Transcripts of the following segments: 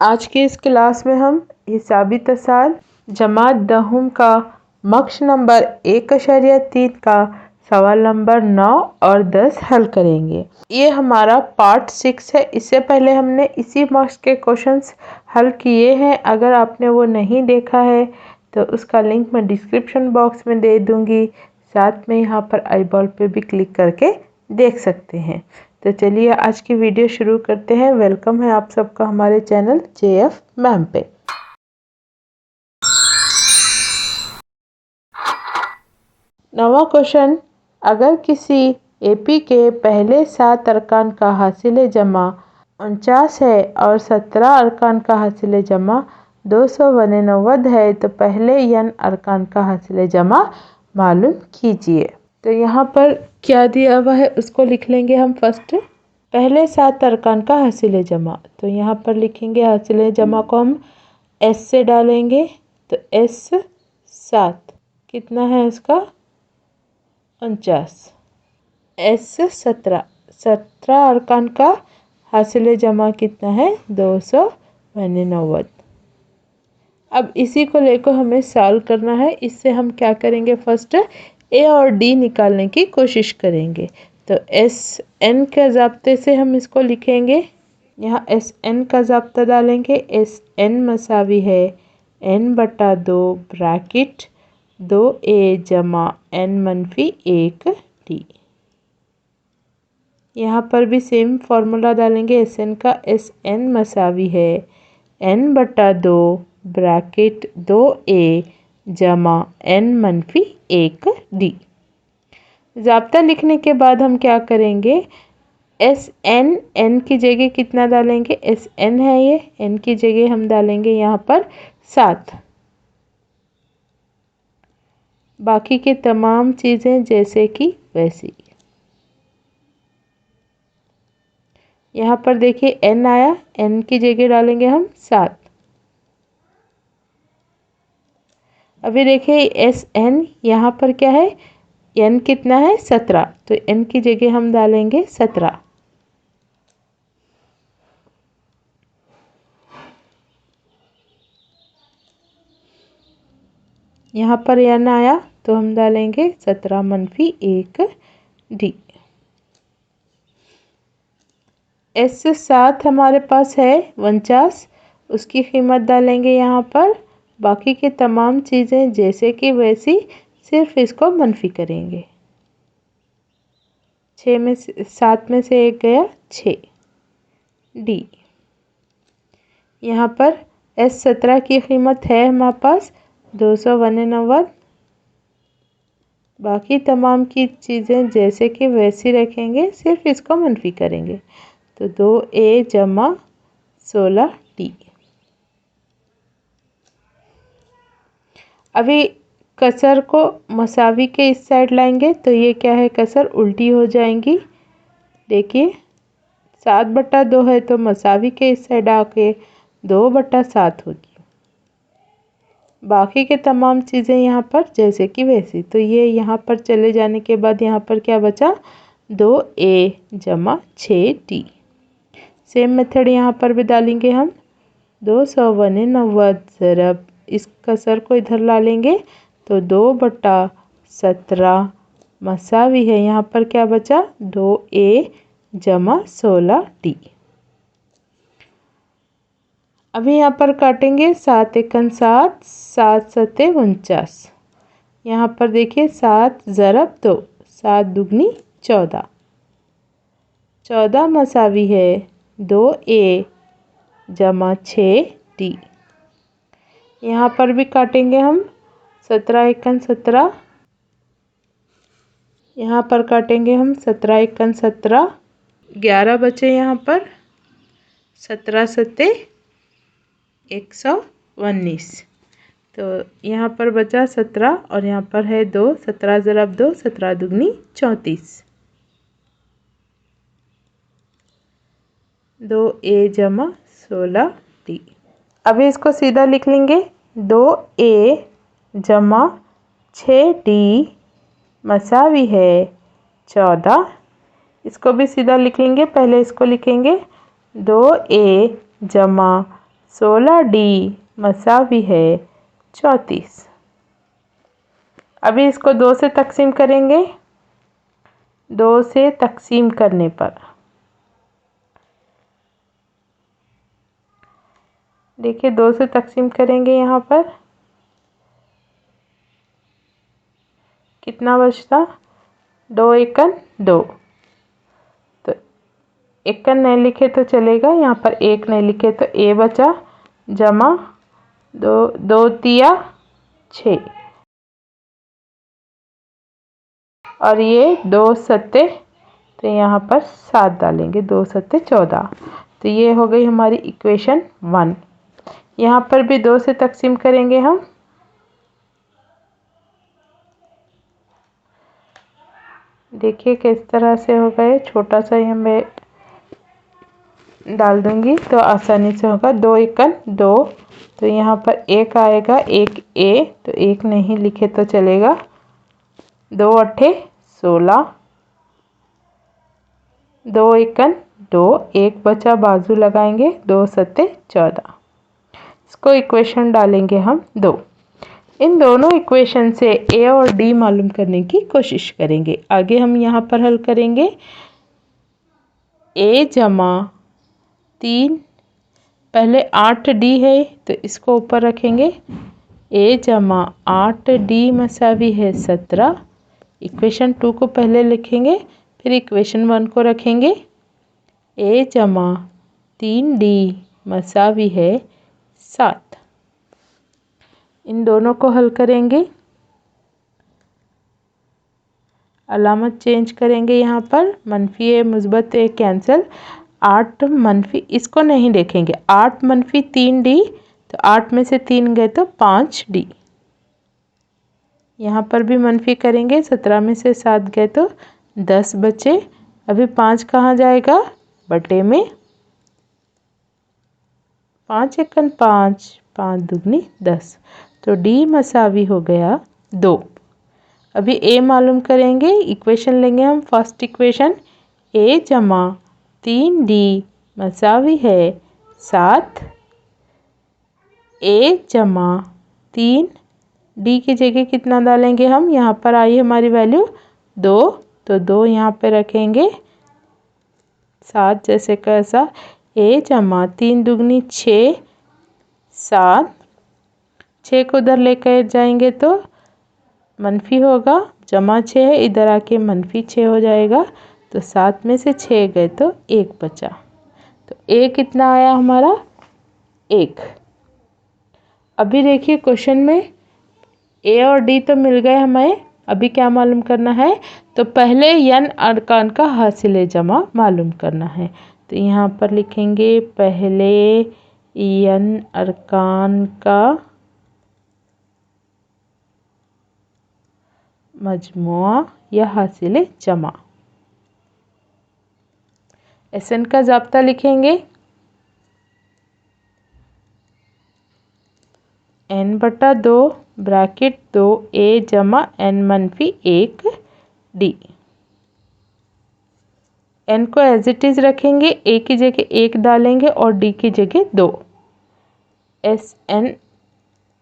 आज की इस क्लास में हम हिसाबी तसाल जमात दहुम का मक्श नंबर 1.3 का सवाल नंबर 9 और 10 हल करेंगे। ये हमारा पार्ट 6 है। इससे पहले हमने इसी मक्श के क्वेश्चंस हल किए हैं। अगर आपने वो नहीं देखा है तो उसका लिंक मैं डिस्क्रिप्शन बॉक्स में दे दूँगी। साथ में यहाँ पर आई बॉल पे भी क्लिक करके देख सकते हैं। तो चलिए आज की वीडियो शुरू करते हैं। वेलकम है आप सबका हमारे चैनल JF मैम पे। नवा क्वेश्चन, अगर किसी AP के पहले 7 अरकान का हासिल जमा 49 है और 17 अरकान का हासिल जमा 299 है तो पहले n अरकान का हासिल जमा मालूम कीजिए। तो यहाँ पर क्या दिया हुआ है उसको लिख लेंगे हम। फर्स्ट पहले 7 अरकान का हासिल जमा, तो यहाँ पर लिखेंगे हासिल जमा को हम S से डालेंगे। तो S 7 कितना है उसका 49। S 17 अरकान का हासिल जमा कितना है 299। अब इसी को लेकर हमें सॉल्व करना है। इससे हम क्या करेंगे, फर्स्ट A और D निकालने की कोशिश करेंगे। तो SN के ज़ाब्ते से हम इसको लिखेंगे। यहाँ SN का ज़ाब्ता डालेंगे। SN मसावी है N/2 ब्रैकेट 2A जमा N-1 D। यहाँ पर भी सेम फार्मूला डालेंगे। SN का SN मसावी है N/2 ब्रैकेट 2A जमा N-1 D। ज़ाब्ता लिखने के बाद हम क्या करेंगे, SN N की जगह कितना डालेंगे, SN है ये, N की जगह हम डालेंगे यहाँ पर 7। बाकी के तमाम चीज़ें जैसे कि वैसी। यहाँ पर देखिए N आया, N की जगह डालेंगे हम 7। अभी देखिए SN यहाँ पर क्या है, N कितना है 17, तो N की जगह हम डालेंगे 17। यहाँ पर N आया तो हम डालेंगे 17-1D। S 7 हमारे पास है 49, उसकी कीमत डालेंगे यहाँ पर। बाकी के तमाम चीज़ें जैसे कि वैसी, सिर्फ इसको मनफी करेंगे। 7 में से 1 गया 6D। यहाँ पर S 17 की कीमत है हमारे पास 299। बाकी तमाम की चीज़ें जैसे कि वैसी रखेंगे, सिर्फ इसको मनफी करेंगे। तो 2A जमा 16D। अभी कसर को मसावी के इस साइड लाएंगे तो ये क्या है, कसर उल्टी हो जाएंगी। देखिए 7/2 है तो मसावी के इस साइड आके 2/7 होगी। बाकी के तमाम चीज़ें यहाँ पर जैसे कि वैसी। तो ये यहाँ पर चले जाने के बाद यहाँ पर क्या बचा, 2A जमा 6D। सेम मेथड यहाँ पर भी डालेंगे हम। 299 ज़रब इस कसर को इधर ला लेंगे तो 2/17 मसावी है, यहाँ पर क्या बचा 2A जमा 16D। अभी यहाँ पर काटेंगे 7 एकन 7, 7 सते 49। यहाँ पर देखिए 7 ज़रब 2, 7 दुगनी 14। 14 मसावी है 2A जमा 6D। यहाँ पर भी काटेंगे हम 17 एकन 17। यहाँ पर काटेंगे हम 17 एकन 17, 11 बचे यहाँ पर। 17 सते 119। तो यहाँ पर बचा 17 और यहाँ पर है 2, 17 ज़रब 2, 17 दुगनी 34। 2A जमा 16D। अभी इसको सीधा लिख लेंगे। 2A जमा 6D मसावी है 14। इसको भी सीधा लिख लेंगे। पहले इसको लिखेंगे 2A जमा 16D मसावी है 34। अभी इसको 2 से तकसीम करेंगे। 2 से तकसीम करने पर देखिए 2 से तकसीम करेंगे, यहाँ पर कितना बचता, 2 एकन 2। तो एकन नहीं लिखे तो चलेगा, यहाँ पर 1 नहीं लिखे तो ए बचा, जमा 2 2 तिया 6 और ये 2 सत्ते, तो यहाँ पर 7 डालेंगे, 2 सत्ते 14। तो ये हो गई हमारी इक्वेशन 1। यहाँ पर भी 2 से तकसीम करेंगे हम। देखिए किस तरह से हो गए, छोटा सा ही मैं डाल दूंगी तो आसानी से होगा। 2 एकन 2, तो यहाँ पर 1 आएगा, 1 ए, तो 1 नहीं लिखे तो चलेगा। 2 अट्ठे 16, 2 एकन 2, 1 बचा, बाजू लगाएंगे, 2 सत्ते 14। इसको इक्वेशन डालेंगे हम 2। इन दोनों इक्वेशन से ए और डी मालूम करने की कोशिश करेंगे। आगे हम यहाँ पर हल करेंगे। ए जमा 3, पहले 8D है तो इसको ऊपर रखेंगे। ए जमा 8D मसावी है 17। इक्वेशन 2 को पहले लिखेंगे, फिर इक्वेशन 1 को रखेंगे। ए जमा 3D मसावी है 7। इन दोनों को हल करेंगे, अलामत चेंज करेंगे। यहाँ पर मनफी ए मुस्बत ए कैंसिल, 8 मनफी, इसको नहीं देखेंगे, 8 मनफी 3D, तो 8 में से 3 गए तो 5D। यहाँ पर भी मनफी करेंगे, 17 में से 7 गए तो 10 बचे। अभी 5 कहाँ जाएगा, बटे में, 5 एकन 5, 5 दुगनी 10, तो डी मसावी हो गया 2। अभी ए मालूम करेंगे, इक्वेशन लेंगे हम। फर्स्ट इक्वेशन, ए जमा 3D मसावी है 7। ए जमा 3D की जगह कितना डालेंगे हम, यहाँ पर आई हमारी वैल्यू 2, तो 2 यहाँ पे रखेंगे, 7 जैसे कैसा। ए जमा 3 दुगनी 6, 7, 6 को उधर लेकर जाएंगे तो मनफी होगा, जमा 6 है, इधर आके मनफी 6 हो जाएगा, तो 7 में से 6 गए तो 1 बचा। तो ए कितना आया हमारा, 1। अभी देखिए क्वेश्चन में ए और डी तो मिल गए हमें, अभी क्या मालूम करना है, तो पहले n अरकान का हासिल जमा मालूम करना है। तो यहाँ पर लिखेंगे पहले n अरकान का मजमुआ या हासिल जमा। SN का ज़ाब्ता लिखेंगे, n/2 ब्रैकेट 2A जमा n मनफी 1D। n को एज इट इज़ रखेंगे, A की जगह 1 डालेंगे और D की जगह 2। SN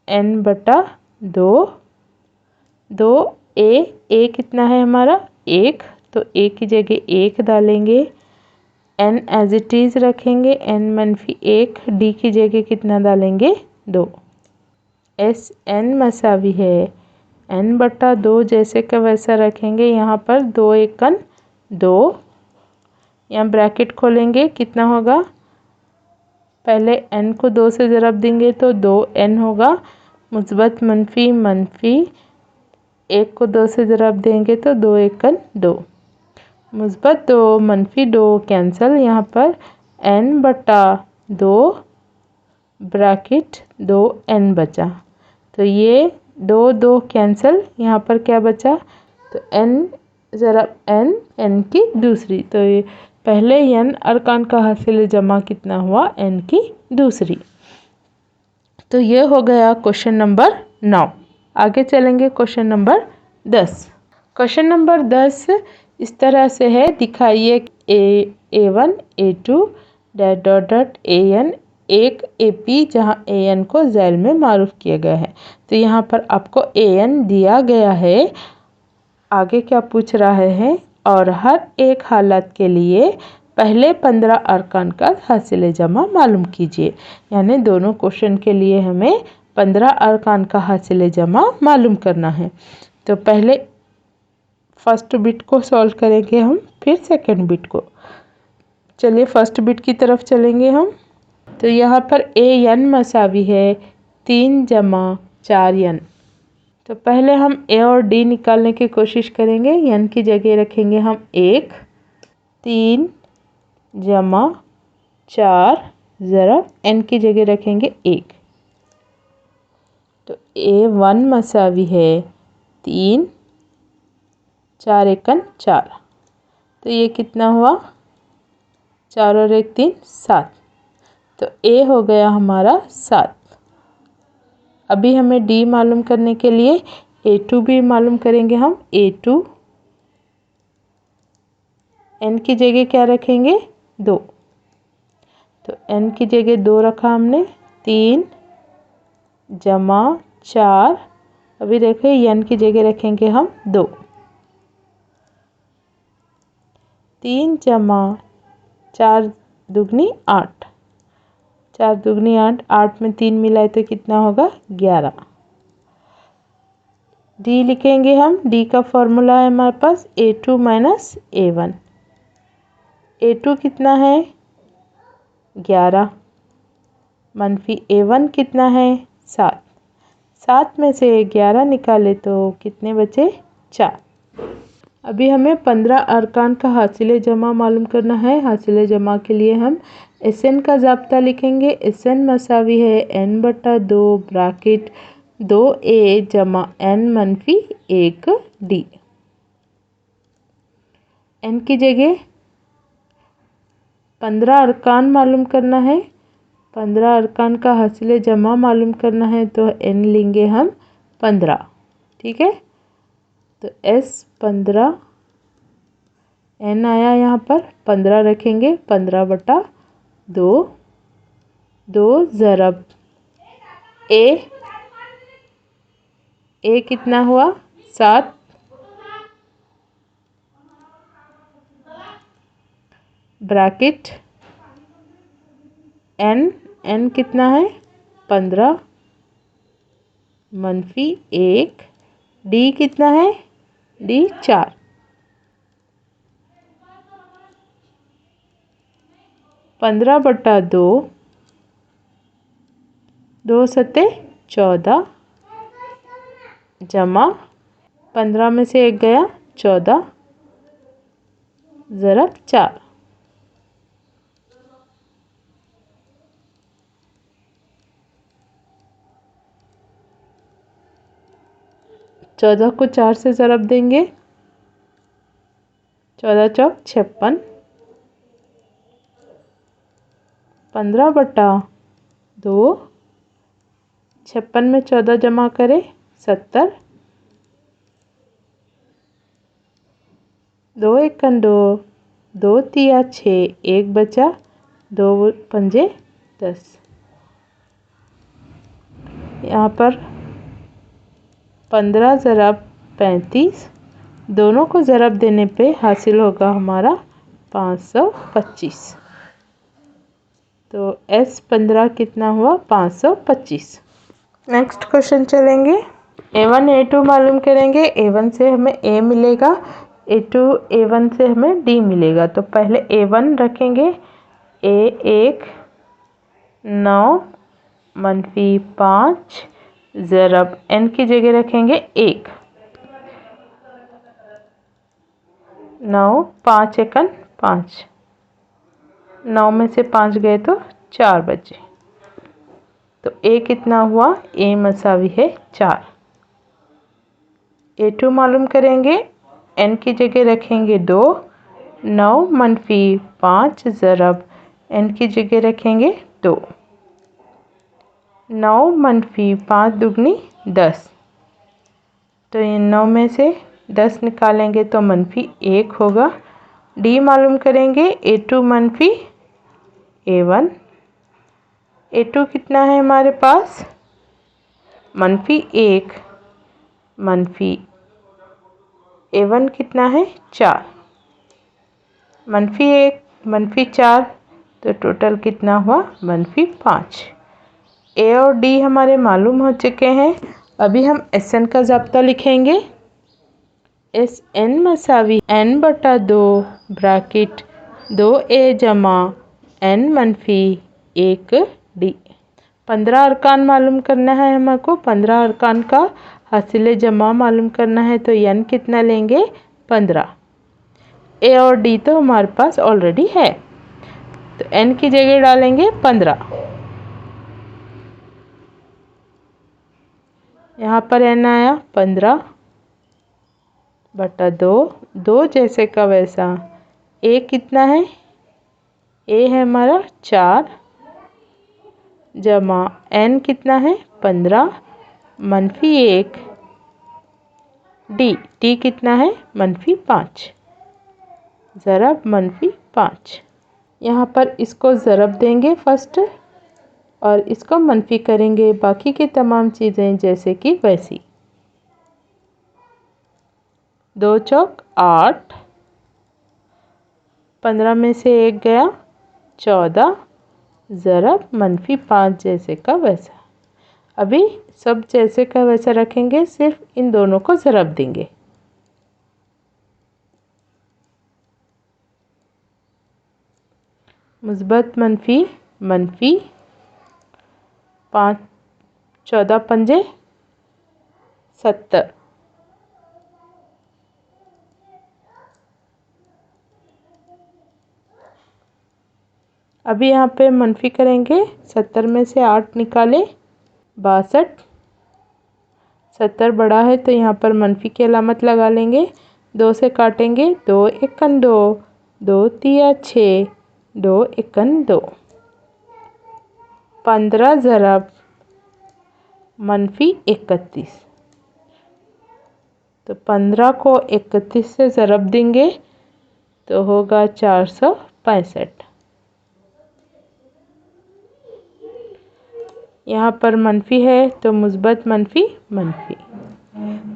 n/2, 2A कितना है हमारा 1, तो A की जगह 1 डालेंगे, n एज इट इज़ रखेंगे, n मनफी 1, D की जगह कितना डालेंगे 2। SN मसावी है n/2, जैसे का वैसा रखेंगे। यहाँ पर 2 एकन 2, यहाँ ब्रैकेट खोलेंगे, कितना होगा, पहले n को 2 से ज़रब देंगे तो 2n होगा, मुस्बत मनफी मनफी, 1 को 2 से ज़रब देंगे तो 2 एकन 2, मुस्बत 2 मनफी 2 कैंसिल, यहाँ पर n/2 ब्रैकेट 2n बचा। तो ये 2 2 कैंसिल, यहाँ पर क्या बचा, तो n ज़रा n की दूसरी, तो ये पहले n अरकान का हासिल जमा कितना हुआ, n की दूसरी। तो ये हो गया क्वेश्चन नंबर 9। आगे चलेंगे क्वेश्चन नंबर 10। क्वेश्चन नंबर 10 इस तरह से है, दिखाइए A1 A2 ... AN एक AP जहां AN को झैल में मारूफ किया गया है। तो यहाँ पर आपको AN दिया गया है। आगे क्या पूछ रहा है, और हर एक हालत के लिए पहले 15 अरकान का हासिल जमा मालूम कीजिए। यानी दोनों क्वेश्चन के लिए हमें 15 अरकान का हासिल जमा मालूम करना है। तो पहले फर्स्ट बिट को सॉल्व करेंगे हम, फिर सेकंड बिट को। चलिए फर्स्ट बिट की तरफ चलेंगे हम। तो यहाँ पर AN मसावी है 3 जमा 4N। तो पहले हम A और D निकालने की कोशिश करेंगे। N की जगह रखेंगे हम 1, 3 जमा 4 ज़रा N की जगह रखेंगे 1। तो A1 मसावी है 3, 4 एकन 4। तो ये कितना हुआ, 4 और 1 3 7। तो A हो गया हमारा 7। अभी हमें D मालूम करने के लिए A2 भी मालूम करेंगे हम। A2 N की जगह क्या रखेंगे 2। तो N की जगह 2 रखा हमने। 3 जमा 4, अभी देखो N की जगह रखेंगे हम 2। 3 जमा 4 दुगनी 8, 4 दुगनी 8, 8 में 3 मिलाए तो कितना होगा 11। D लिखेंगे हम। D का फॉर्मूला है हमारे पास A2 माइनस A1। A2 कितना है 11, मनफी A1 कितना है 7। 7 में से 11 निकाले तो कितने बचे 4। अभी हमें 15 अरकान का हासिल जमा मालूम करना है। हासिल जमा के लिए हम SN का ज़ाब्ता लिखेंगे। SN मसावी है N/2 ब्रैकेट 2A जमा N मनफी 1D। N की जगह 15 अरकान मालूम करना है। 15 अरकान का हासिल जमा मालूम करना है तो N लेंगे हम 15। ठीक है, तो S15 N आया, यहाँ पर 15 रखेंगे। 15/2, 2 ज़रब A कितना हुआ 7, ब्रैकेट N कितना है 15 मनफी 1। D कितना है D 4। 15/2, 2 सत्ते 14 जमा 15 में से 1 गया 14 ज़रब 4। 14 को 4 से ज़रब देंगे, 14 चौक 56। 15/2, 56 में 14 जमा करें 70। 2 एकन 2, 2 तिया 6, 1 बचा, 2 पंजे 10। यहाँ पर 15 ज़रब 35, दोनों को ज़रब देने पे हासिल होगा हमारा 525। तो S15 कितना हुआ 525। नेक्स्ट क्वेश्चन चलेंगे। A1 A2 मालूम करेंगे। A1 से हमें A मिलेगा, A1 से हमें D मिलेगा। तो पहले A1 रखेंगे। A1 9 मनफी 5 ज़रब N की जगह रखेंगे 1। 9 5 एकन 5, 9 में से 5 गए तो 4 बचे। तो A कितना हुआ, A मसावी है 4। A2 मालूम करेंगे। N की जगह रखेंगे 2, 9 मनफी 5 ज़रब N की जगह रखेंगे 2। 9 मनफी 5 दुगनी 10। तो ये 9 में से 10 निकालेंगे तो मनफी 1 होगा। D मालूम करेंगे। A2 मनफी A1, A2 कितना है हमारे पास, -1, A1 कितना है 4, -1 -4, तो टोटल कितना हुआ -5। ए और डी हमारे मालूम हो चुके हैं। अभी हम SN का ज़ाब्ता लिखेंगे। SN मसावी n/2 ब्रैकेट 2A जमा n-1D। 15 अरकान मालूम करना है हमको। 15 अरकान का हासिल जमा मालूम करना है, तो n कितना लेंगे 15। ए और डी तो हमारे पास ऑलरेडी है, तो n की जगह डालेंगे 15। यहाँ पर n आया 15/2, 2 जैसे का वैसा। a कितना है, a है हमारा 4 जमा n कितना है 15 -1 d कितना है -5, ज़रब -5। यहाँ पर इसको ज़रब देंगे फर्स्ट और इसको मनफी करेंगे, बाकी की तमाम चीज़ें जैसे कि वैसी। 2 चौक 8, 15 में से 1 गया 14, ज़रब -5 जैसे का वैसा। अभी सब जैसे का वैसा रखेंगे, सिर्फ इन दोनों को ज़रब देंगे। मुस्बत मनफी 5 14 पंजे 70। अभी यहाँ पे मनफी करेंगे, 70 में से 8 निकाले 62। 70 बड़ा है तो यहाँ पर मनफी की अलामत लगा लेंगे, 2 से काटेंगे, 2 एकन 2, 2 तिया 6, 2 एकन 2। 15 ज़रब -31, तो 15 को 31 से ज़रब देंगे तो होगा 465। यहाँ पर मनफी है तो मुस्बत मनफी।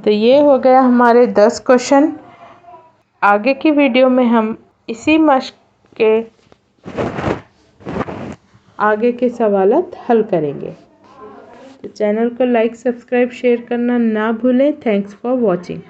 तो ये हो गया हमारे 10 क्वेश्चन। आगे की वीडियो में हम इसी मश्क के आगे के सवालात हल करेंगे। तो चैनल को लाइक, सब्सक्राइब, शेयर करना ना भूलें। Thanks for watching.